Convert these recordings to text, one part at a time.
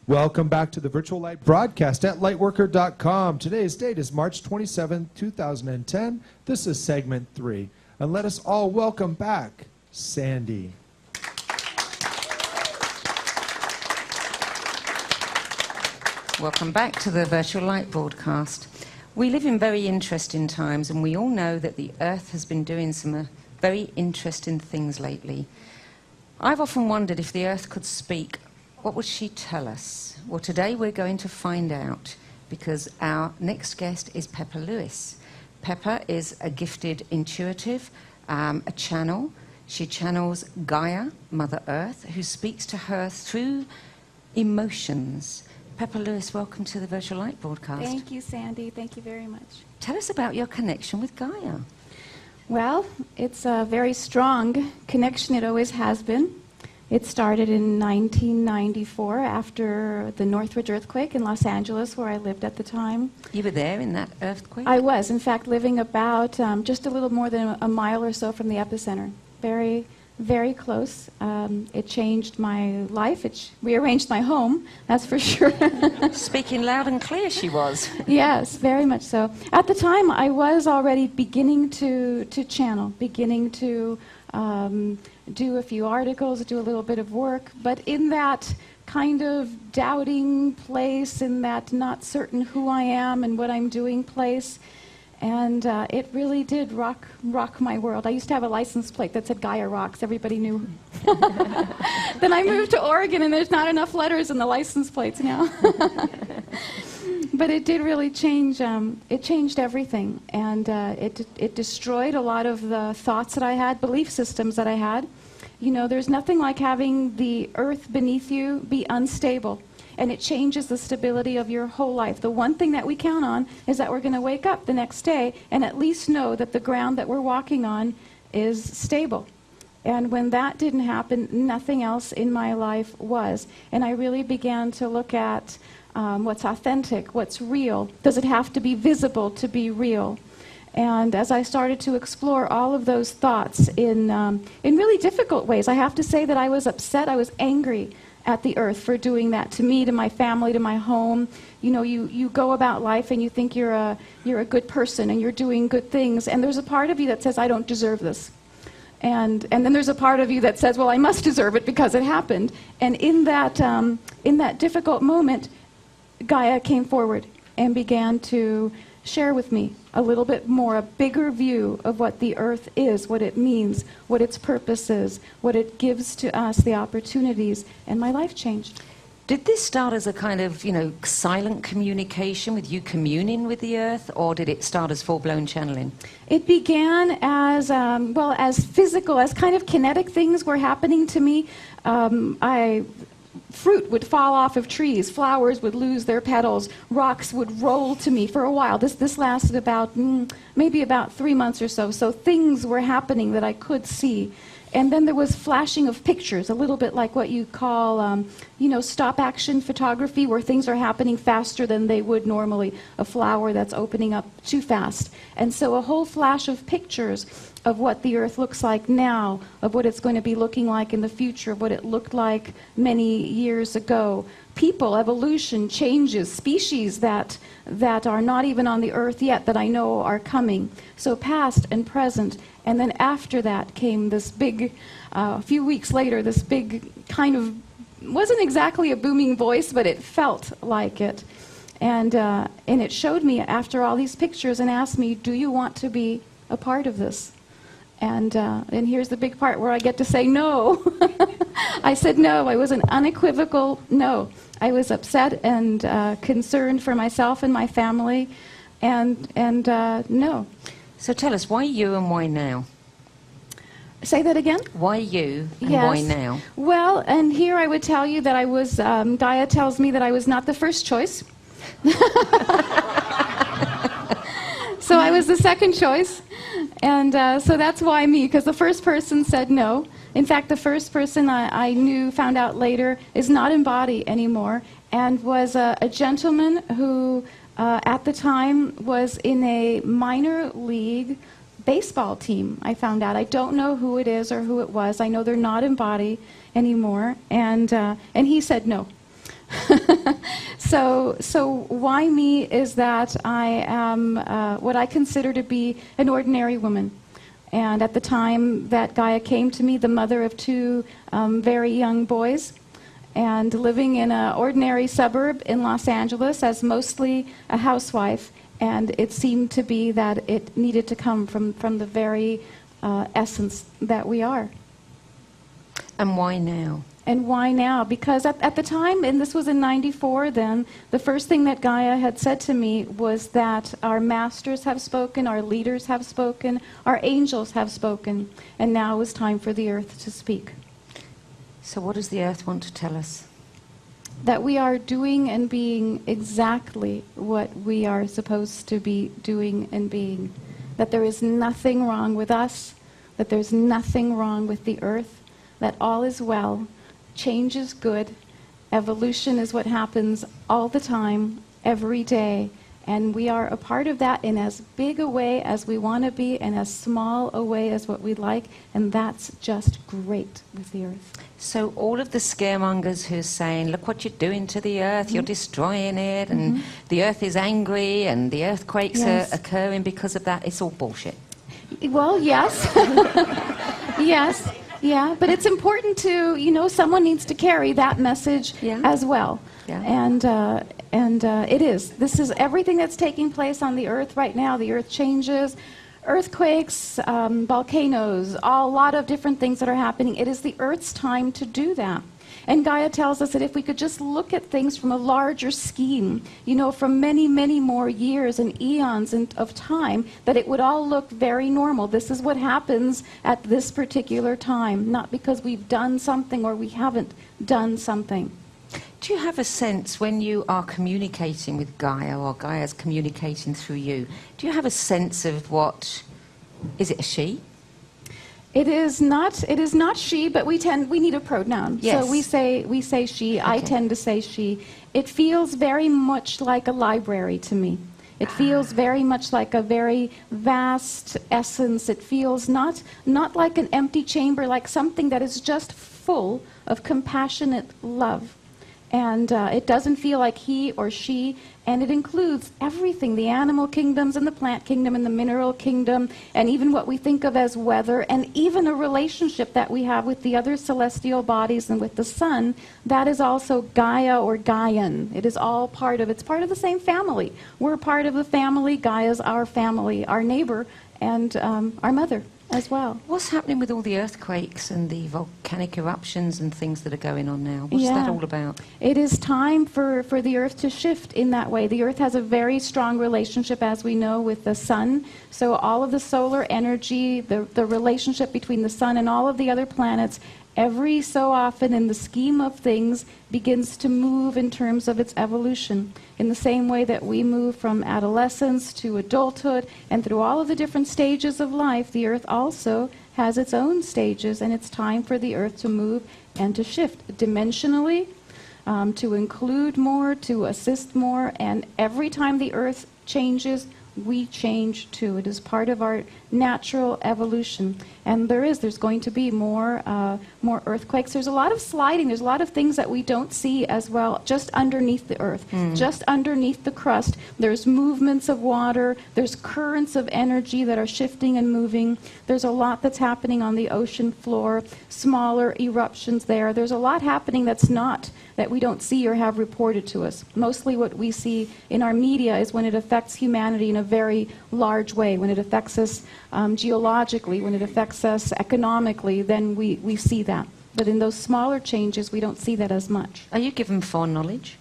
Welcome back to the Virtual Light broadcast at lightworker.com. Today's date is March 27, 2010. This is segment 3. And let us all welcome back Sandy. Welcome back to the Virtual Light broadcast. We live in very interesting times, and we all know that the Earth has been doing some very interesting things lately. I've often wondered if the Earth could speak, what would she tell us? Well, today we're going to find out, because our next guest is Pepper Lewis. Pepper is a gifted intuitive, a channel. She channels Gaia, Mother Earth, who speaks to her through emotions. Pepper Lewis, welcome to the Virtual Light broadcast. Thank you, Sandy. Thank you very much. Tell us about your connection with Gaia. Well, it's a very strong connection. It always has been. It started in 1994 after the Northridge earthquake in Los Angeles, where I lived at the time. You were there in that earthquake? I was, in fact, living about just a little more than a mile or so from the epicenter. Very, very close. It changed my life. It rearranged my home, that's for sure. Speaking loud and clear, she was. Yes, very much so. At the time, I was already beginning to channel, beginning to do a few articles, do a little bit of work, but in that kind of doubting place, in that not certain who I am and what I'm doing place. And it really did rock my world. I used to have a license plate that said Gaia Rocks. Everybody knew. Then I moved to Oregon, and there's not enough letters in the license plates now. But it did really change. It changed everything. And it destroyed a lot of the thoughts that I had, belief systems that I had. You know, there's nothing like having the earth beneath you be unstable. And it changes the stability of your whole life. The one thing that we count on is that we're going to wake up the next day and at least know that the ground that we're walking on is stable. And when that didn't happen, nothing else in my life was. And I really began to look at what's authentic, what's real. Does it have to be visible to be real? And as I started to explore all of those thoughts in really difficult ways, I have to say that I was upset, I was angry at the earth for doing that to me, to my family, to my home. You know, you go about life and you think you're a good person and you're doing good things, and there's a part of you that says, I don't deserve this. And then there's a part of you that says, well, I must deserve it because it happened. And in that difficult moment, Gaia came forward and began to share with me a little bit more, a bigger view of what the earth is, what it means, what its purpose is, what it gives to us, the opportunities, and my life changed. Did this start as a kind of, silent communication with you communing with the earth, or did it start as full-blown channeling? It began as, as physical, as kind of kinetic things were happening to me. Fruit would fall off of trees, flowers would lose their petals, rocks would roll to me for a while. This lasted about, maybe about 3 months or so. So things were happening that I could see. And then there was flashing of pictures, a little bit like what you call, stop-action photography, where things are happening faster than they would normally, a flower that's opening up too fast. And so a whole flash of pictures of what the earth looks like now, of what it's going to be looking like in the future, of what it looked like many years ago. People, evolution, changes, species that are not even on the earth yet that I know are coming. So past and present. And then after that came this big, a few weeks later, this big kind of, wasn't exactly a booming voice, but it felt like it. And it showed me after all these pictures and asked me, do you want to be a part of this? And here's the big part where I get to say no. I said no. I was an unequivocal no. I was upset and concerned for myself and my family, and no. So tell us, why you and why now? Say that again? Why you and yes. Why now? Well, and here I would tell you that I was, Gaia tells me that I was not the first choice. So I was the second choice. And so that's why me, because the first person said no. In fact, the first person I knew, found out later, is not in body anymore, and was a gentleman who, at the time, was in a minor league baseball team, I found out. I don't know who it is or who it was. I know they're not in body anymore. And he said no. So why me is that I am what I consider to be an ordinary woman. And at the time that Gaia came to me, the mother of two very young boys, and living in an ordinary suburb in Los Angeles as mostly a housewife, and it seemed to be that it needed to come from the very essence that we are. And why now? And why now? Because at the time, and this was in '94 then, the first thing that Gaia had said to me was that our masters have spoken, our leaders have spoken, our angels have spoken, and now it was time for the earth to speak. So what does the earth want to tell us? That we are doing and being exactly what we are supposed to be doing and being. That there is nothing wrong with us, that there's nothing wrong with the earth, that all is well, change is good, evolution is what happens all the time, every day, and we are a part of that in as big a way as we want to be and as small a way as what we'd like, and that's just great with the earth. So all of the scaremongers who are saying, look what you're doing to the earth, you're destroying it, and the earth is angry, and the earthquakes are occurring because of that, it's all bullshit. Well, yes. Yes, yeah, but it's important to, someone needs to carry that message as well. Yeah. And it is. This is everything that's taking place on the earth right now. The earth changes. Earthquakes, volcanoes, a lot of different things that are happening. It is the Earth's time to do that. And Gaia tells us that if we could just look at things from a larger scheme, from many, many more years and eons of time, that it would all look very normal. This is what happens at this particular time, not because we've done something or we haven't done something. Do you have a sense when you are communicating with Gaia or Gaia's communicating through you, do you have a sense of is it a she? It is not she, but we need a pronoun. Yes. So we say she. Okay. I tend to say she. It feels very much like a library to me. It feels very much like a very vast essence. It feels not like an empty chamber, like something that is just full of compassionate love. And it doesn't feel like he or she, and it includes everything, the animal kingdoms and the plant kingdom and the mineral kingdom, and even what we think of as weather, and even a relationship that we have with the other celestial bodies and with the sun. That is also Gaia or Gaian. It is all it's part of the same family. We're part of the family. Gaia's our family, our neighbor, and our mother as well. What's happening with all the earthquakes and the volcanic eruptions and things that are going on now? What's that all about? It is time for the earth to shift in that way. The earth has a very strong relationship, as we know, with the sun. So all of the solar energy, the relationship between the sun and all of the other planets, every so often in the scheme of things begins to move in terms of its evolution. In the same way that we move from adolescence to adulthood and through all of the different stages of life, the earth also has its own stages, and it's time for the earth to move and to shift dimensionally, to include more, to assist more, and every time the earth changes, we change too. It is part of our natural evolution. And there's going to be more earthquakes. There's a lot of sliding. There's a lot of things that we don't see as well, just underneath the earth, just underneath the crust. There's movements of water. There's currents of energy that are shifting and moving. There's a lot that's happening on the ocean floor, smaller eruptions there. There's a lot happening that we don't see or have reported to us. Mostly what we see in our media is when it affects humanity in a very large way, when it affects us geologically, when it affects us economically, then we see that. But in those smaller changes, we don't see that as much. Are you given foreknowledge?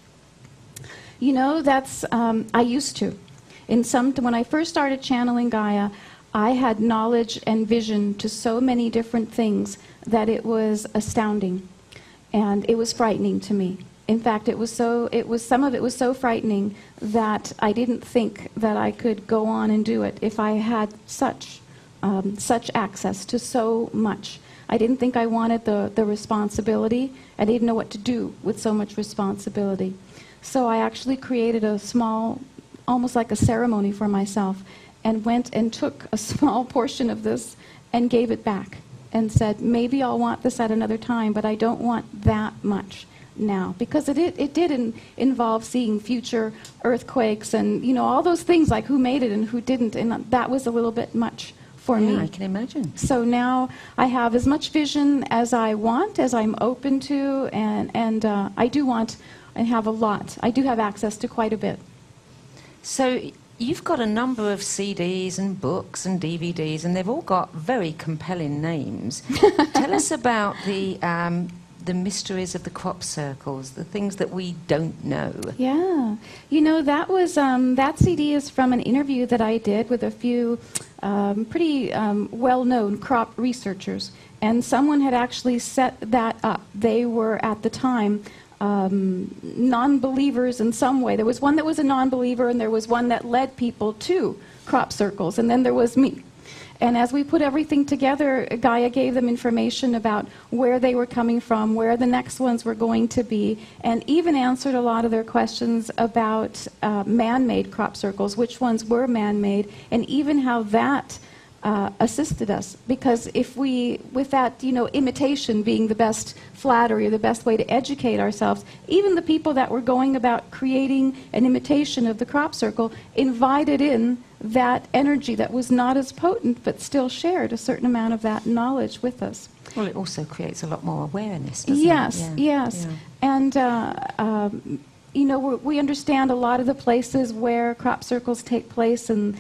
That's, I used to. When I first started channeling Gaia, I had knowledge and vision to so many different things that it was astounding. And it was frightening to me. In fact, some of it was so frightening that I didn't think that I could go on and do it if I had such access to so much. I didn't think I wanted the responsibility. I didn't know what to do with so much responsibility. So I actually created a small, almost like a ceremony for myself, and went and took a small portion of this and gave it back and said, maybe I'll want this at another time, but I don't want that much. now, because it did involve seeing future earthquakes and, you know, all those things like who made it and who didn't, and that was a little bit much for me. Yeah, I can imagine. So now I have as much vision as I want, as I'm open to, and I do want and have a lot. I do have access to quite a bit. So you've got a number of CDs and books and DVDs, and they've all got very compelling names. Tell us about the mysteries of the crop circles, the things that we don't know. Yeah. You know, that was, that CD is from an interview that I did with a few pretty well-known crop researchers. And someone had actually set that up. They were, at the time, non-believers in some way. There was one that was a non-believer, and there was one that led people to crop circles, and then there was me. And as we put everything together, Gaia gave them information about where they were coming from, where the next ones were going to be, and even answered a lot of their questions about man-made crop circles, which ones were man-made, and even how that assisted us. Because if we, with that, you know, imitation being the best flattery or the best way to educate ourselves, even the people that were going about creating an imitation of the crop circle invited in that energy that was not as potent but still shared a certain amount of that knowledge with us. Well, it also creates a lot more awareness, doesn't yes, it? Yes. And you know, we understand a lot of the places where crop circles take place in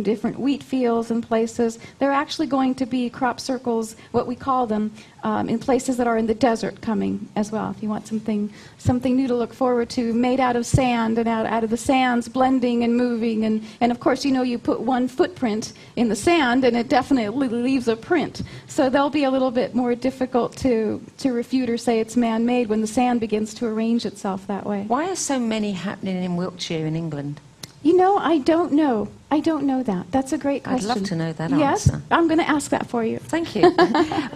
different wheat fields and places. There are actually going to be crop circles, what we call them, in places that are in the desert coming as well. If you want something new to look forward to, made out of sand and out of the sands blending and moving. And of course, you know, you put one footprint in the sand and it definitely leaves a print. So they'll be a little bit more difficult to refute or say it's man-made when the sand begins to arrange itself that way. Why are so many happening in Wiltshire in England? You know, I don't know. I don't know that. That's a great question. I'd love to know that yes, answer. I'm going to ask that for you. Thank you.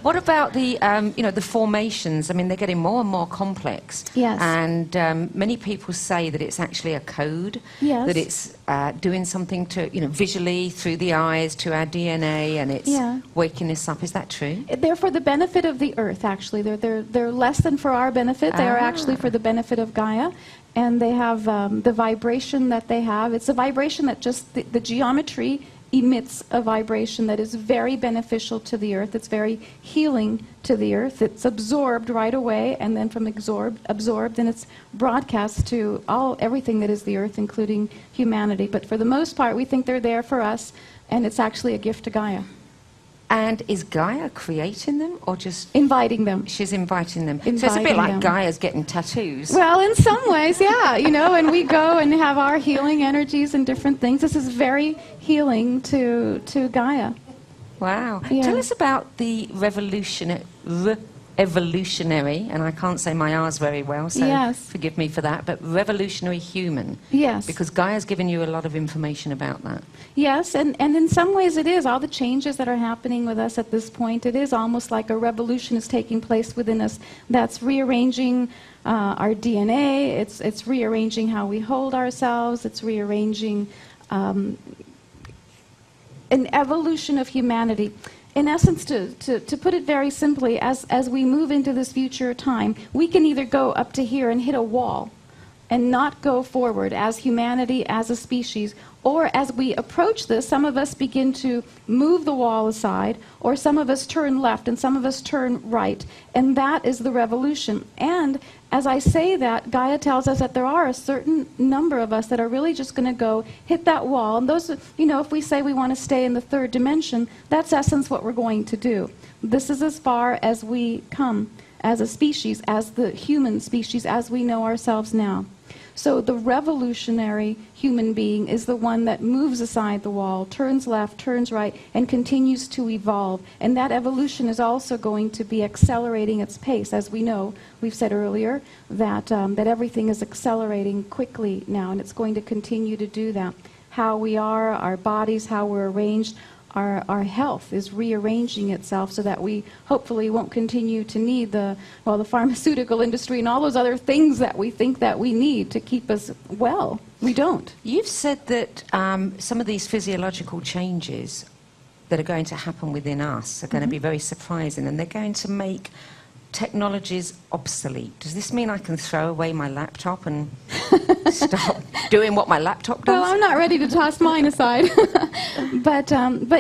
What about the, you know, the formations? I mean, they're getting more and more complex. Yes. And many people say that it's actually a code. Yes. That it's doing something to, you know, visually through the eyes to our DNA, and it's waking us up. Is that true? They're for the benefit of the Earth, actually. They're less than for our benefit. They are actually for the benefit of Gaia. And they have the vibration that they have. It's a vibration that just, the geometry emits a vibration that is very beneficial to the Earth. It's very healing to the Earth. It's absorbed right away, and then from absorbed, and it's broadcast to everything that is the Earth, including humanity. But for the most part, we think they're there for us, and it's actually a gift to Gaia. And is Gaia creating them, or just inviting them? She's inviting them. Inviting so it's a bit like them. Gaia's getting tattoos. Well, in some ways, yeah. You know, and we go and have our healing energies and different things. This is very healing to Gaia. Wow. Yeah. Tell us about the evolutionary, and I can't say my R's very well, so forgive me for that, but revolutionary human. Yes. Because Gaia's given you a lot of information about that. Yes, and in some ways it is. All the changes that are happening with us at this point, it is almost like a revolution is taking place within us that's rearranging our DNA, it's rearranging how we hold ourselves, it's rearranging an evolution of humanity. In essence, to put it very simply, as we move into this future time, we can either go up to here and hit a wall and not go forward as humanity, as a species, or as we approach this, some of us begin to move the wall aside, or some of us turn left and some of us turn right, and that is the revolution. And as I say that, Gaia tells us that there are a certain number of us that are really just going to go hit that wall. And those, you know, if we say we want to stay in the third dimension, that's essence what we're going to do. This is as far as we come as a species, as the human species, as we know ourselves now. So the revolutionary human being is the one that moves aside the wall, turns left, turns right, and continues to evolve. And that evolution is also going to be accelerating its pace. As we know, we've said earlier that, that everything is accelerating quickly now, and it's going to continue to do that. How we are, our bodies, how we're arranged, our health is rearranging itself so that we hopefully won't continue to need the pharmaceutical industry and all those other things that we think that we need to keep us well. We don't. You've said that some of these physiological changes that are going to happen within us are going to be very surprising, and they're going to make technologies obsolete? Does this mean I can throw away my laptop and stop doing what my laptop does? Well, I'm not ready to toss mine aside. but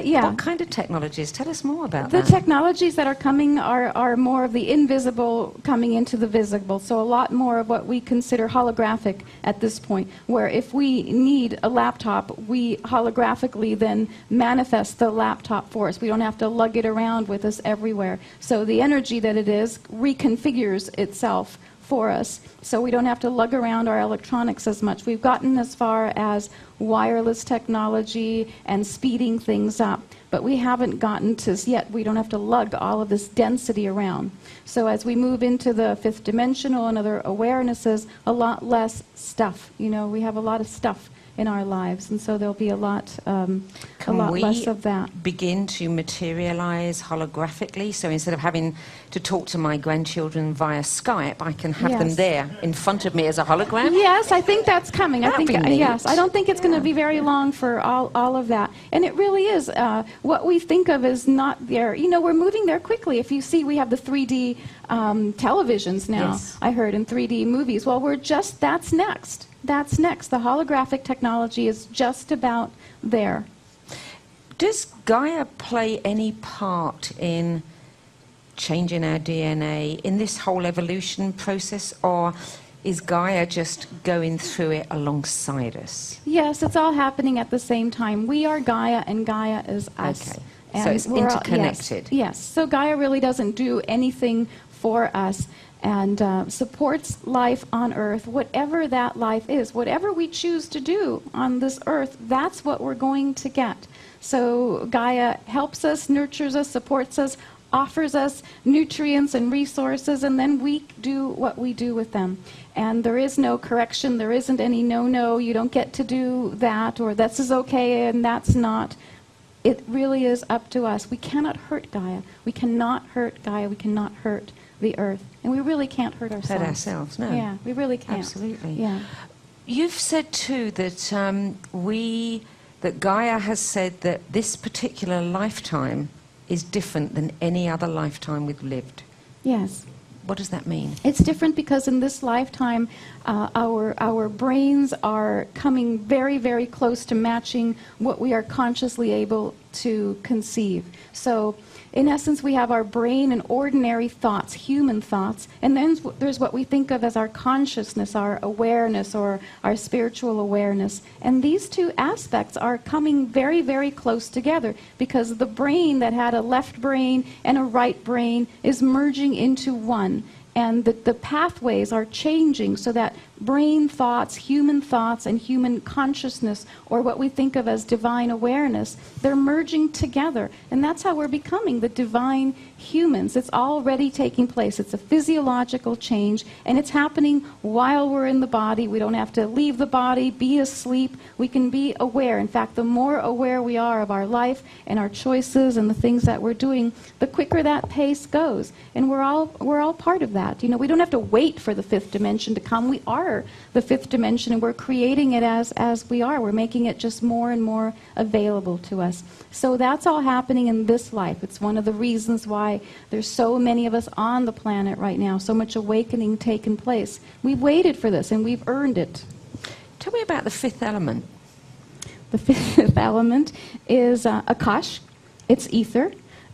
yeah. What kind of technologies? Tell us more about The that. technologies that are coming are more of the invisible coming into the visible. So a lot more of what we consider holographic at this point, where if we need a laptop, we holographically then manifest the laptop for us. We don't have to lug it around with us everywhere. So the energy that it is reconfigures itself for us, so we don't have to lug around our electronics as much. We've gotten as far as wireless technology and speeding things up, but we haven't gotten to yet. We don't have to lug all of this density around. So as we move into the fifth dimensional and other awarenesses, a lot less stuff. You know, we have a lot of stuff in our lives, and so there'll be a lot less of that. Begin to materialize holographically? So instead of having to talk to my grandchildren via Skype, I can have them there in front of me as a hologram? Yes, I think that's coming. That'd be neat. Yes, I don't think it's going to be very long for all of that. And it really is. What we think of is not there. You know, we're moving there quickly. If you see, we have the 3D televisions now, Yes. I heard, in 3D movies. Well, that's next. That's next. The holographic technology is just about there. Does Gaia play any part in changing our DNA in this whole evolution process, or is Gaia just going through it alongside us? Yes, it's all happening at the same time. We are Gaia, and Gaia is us. Okay. And So it's we're all- interconnected. Yes. So Gaia really doesn't do anything for us, and supports life on Earth, whatever that life is. Whatever we choose to do on this Earth, that's what we're going to get. So Gaia helps us, nurtures us, supports us, offers us nutrients and resources, and then we do what we do with them. And there is no correction. There isn't any no, you don't get to do that, or this is okay and that's not. It really is up to us. We cannot hurt Gaia. We cannot hurt Gaia. We cannot hurt the Earth. And we really can't hurt ourselves. Hurt ourselves, no. Yeah, we really can't. Absolutely. Yeah. You've said too that that Gaia has said that this particular lifetime is different than any other lifetime we've lived. Yes. What does that mean? It's different because in this lifetime, our brains are coming very, very close to matching what we are consciously able to conceive. So, in essence, we have our brain and ordinary thoughts, human thoughts, and then there's what we think of as our consciousness, our awareness, or our spiritual awareness. And these two aspects are coming very, very close together because the brain that had a left brain and a right brain is merging into one. And the pathways are changing so that brain thoughts, and human consciousness, or what we think of as divine awareness, they're merging together. And that's how we're becoming the divine humans. It's already taking place. It's a physiological change, and it's happening while we're in the body. We don't have to leave the body, be asleep. We can be aware. In fact, the more aware we are of our life and our choices and the things that we're doing, the quicker that pace goes. And we're all part of that. You know, we don't have to wait for the fifth dimension to come. We are the fifth dimension, and we're creating it as we are. We're making it just more and more available to us. So that's all happening in this life. It's one of the reasons why there's so many of us on the planet right now, so much awakening taking place. We've waited for this, and we've earned it. Tell me about the fifth element. The fifth element is Akash. It's ether.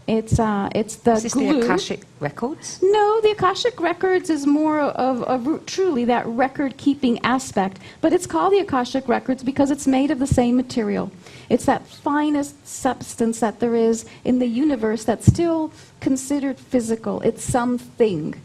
It's the Is this glue. the Akashic records? No, the Akashic Records is more of truly that record-keeping aspect. But it's called the Akashic Records because it's made of the same material. It's that finest substance that there is in the universe that's still considered physical. It's something.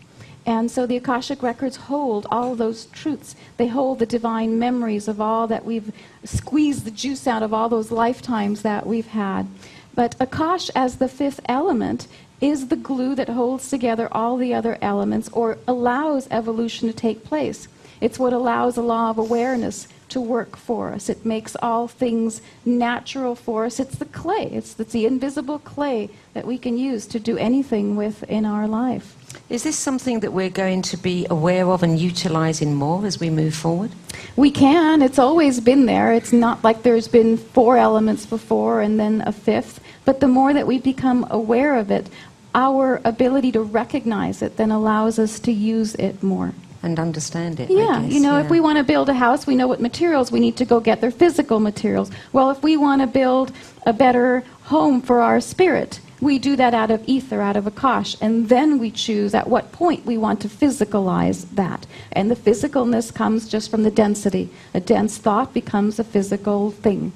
And so the Akashic Records hold all of those truths. They hold the divine memories of all that we've squeezed the juice out of all those lifetimes that we've had. But Akash, as the fifth element, is the glue that holds together all the other elements or allows evolution to take place. It's what allows the law of awareness to work for us. It makes all things natural for us. It's the clay. It's the invisible clay that we can use to do anything with in our life. Is this something that we're going to be aware of and utilizing more as we move forward? We can. It's always been there. It's not like there's been 4 elements before and then a fifth. But the more that we become aware of it, our ability to recognize it then allows us to use it more. And understand it, Yeah, I guess. you know, if we want to build a house, we know what materials we need to go get, their physical materials. Well, if we want to build a better home for our spirit, we do that out of ether, out of Akash, and then we choose at what point we want to physicalize that. And the physicalness comes just from the density. A dense thought becomes a physical thing.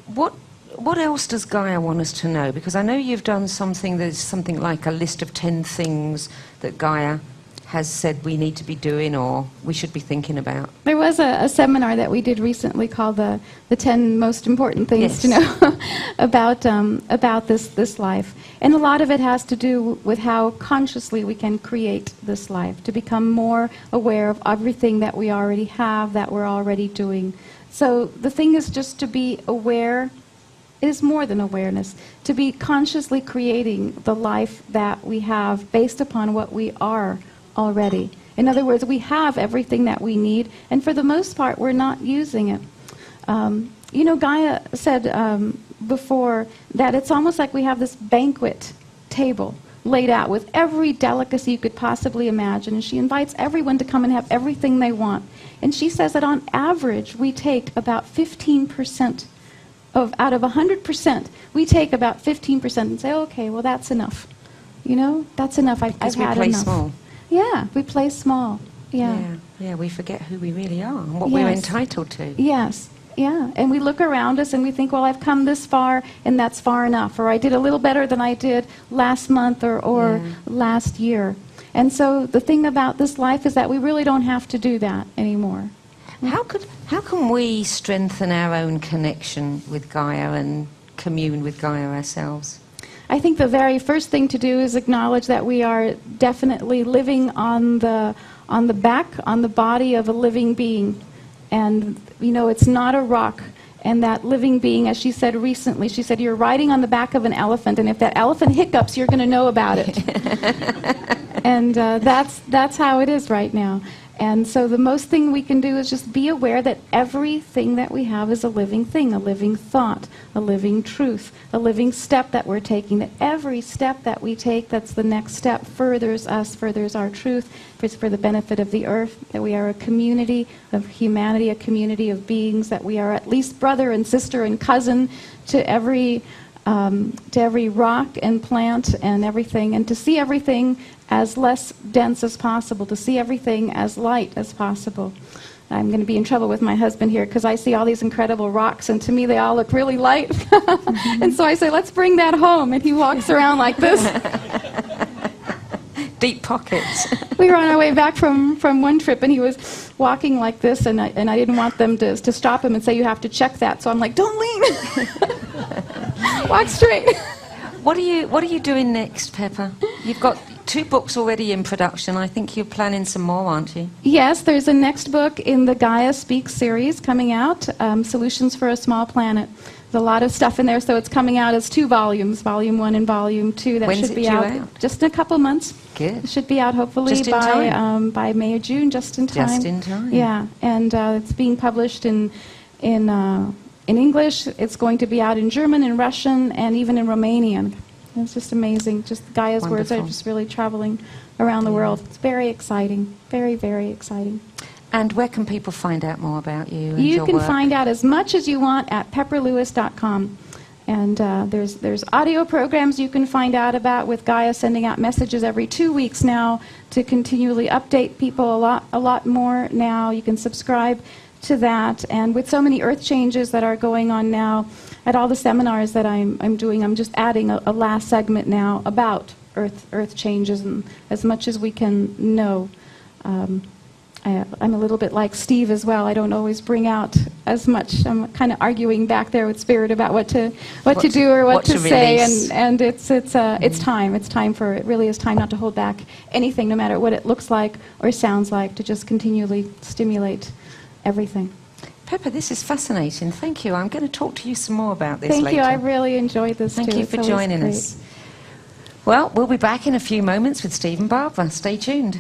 What else does Gaia want us to know? Because I know you've done something that's something like a list of 10 things that Gaia has said we need to be doing or we should be thinking about. There was a seminar that we did recently called the 10 most important things to know about this life. And a lot of it has to do with how consciously we can create this life, to become more aware of everything that we already have, that we're already doing. So the thing is just to be aware. It is more than awareness. To be consciously creating the life that we have based upon what we are already. In other words, we have everything that we need, and for the most part, we're not using it. You know, Gaia said before that it's almost like we have this banquet table laid out with every delicacy you could possibly imagine, and she invites everyone to come and have everything they want. And she says that on average, we take about 15% out of 100%, we take about 15% and say, okay, well, that's enough. You know, that's enough. I've had enough. Because we play small. Yeah, we play small. Yeah. Yeah, we forget who we really are and what we're entitled to. Yes, yeah. And we look around us and we think, well, I've come this far and that's far enough. Or I did a little better than I did last month or last year. And so the thing about this life is that we really don't have to do that anymore. How can we strengthen our own connection with Gaia and commune with Gaia ourselves? I think the very first thing to do is acknowledge that we are definitely living on the body of a living being. And, you know, it's not a rock. And that living being, as she said recently, she said, you're riding on the back of an elephant, and if that elephant hiccups, you're going to know about it. And that's how it is right now. And so the most thing we can do is just be aware that everything that we have is a living thing, a living thought, a living truth, a living step that we're taking, that every step that we take that's the next step furthers us, furthers our truth, for the benefit of the earth, that we are a community of humanity, a community of beings, that we are at least brother and sister and cousin to every rock and plant and everything, and to see everything as less dense as possible, to see everything as light as possible. I'm going to be in trouble with my husband here because I see all these incredible rocks, and to me they all look really light. And so I say, let's bring that home, and he walks around like this. Deep pockets. We were on our way back from one trip, and he was walking like this, and I didn't want them to stop him and say, you have to check that. So I'm like, don't lean. Walk straight. What are you doing next, Pepper? You've got 2 books already in production. I think you're planning some more, aren't you? Yes, there's a next book in the Gaia Speaks series coming out, Solutions for a Small Planet. There's a lot of stuff in there, so it's coming out as 2 volumes, Volume 1 and Volume 2. That When's should it be due out just in a couple months. Good. It should be out hopefully Just in time. by May or June, just in time. Just in time. Yeah, and it's being published in English. It's going to be out in German and Russian and even in Romanian. It's just amazing. Just Gaia's words are just really traveling around the world. It's very exciting. Very, very exciting. And where can people find out more about you and You your can work? find out as much as you want at pepperlewis.com. And there's audio programs you can find out about, with Gaia sending out messages every 2 weeks now to continually update people a lot more now. You can subscribe to that. And with so many earth changes that are going on now, at all the seminars that I'm doing, I'm just adding a last segment now about earth changes, and as much as we can know. I'm a little bit like Steve as well. I don't always bring out as much. I'm kind of arguing back there with Spirit about what to do or what to say, and it's time. It's time for it. Really is time not to hold back anything, no matter what it looks like or sounds like, to just continually stimulate everything. Pepper, this is fascinating. Thank you. I'm going to talk to you some more about this later. Thank you. I really enjoyed this too. Thank you for joining us. Well, we'll be back in a few moments with Steve and Barbara. Stay tuned.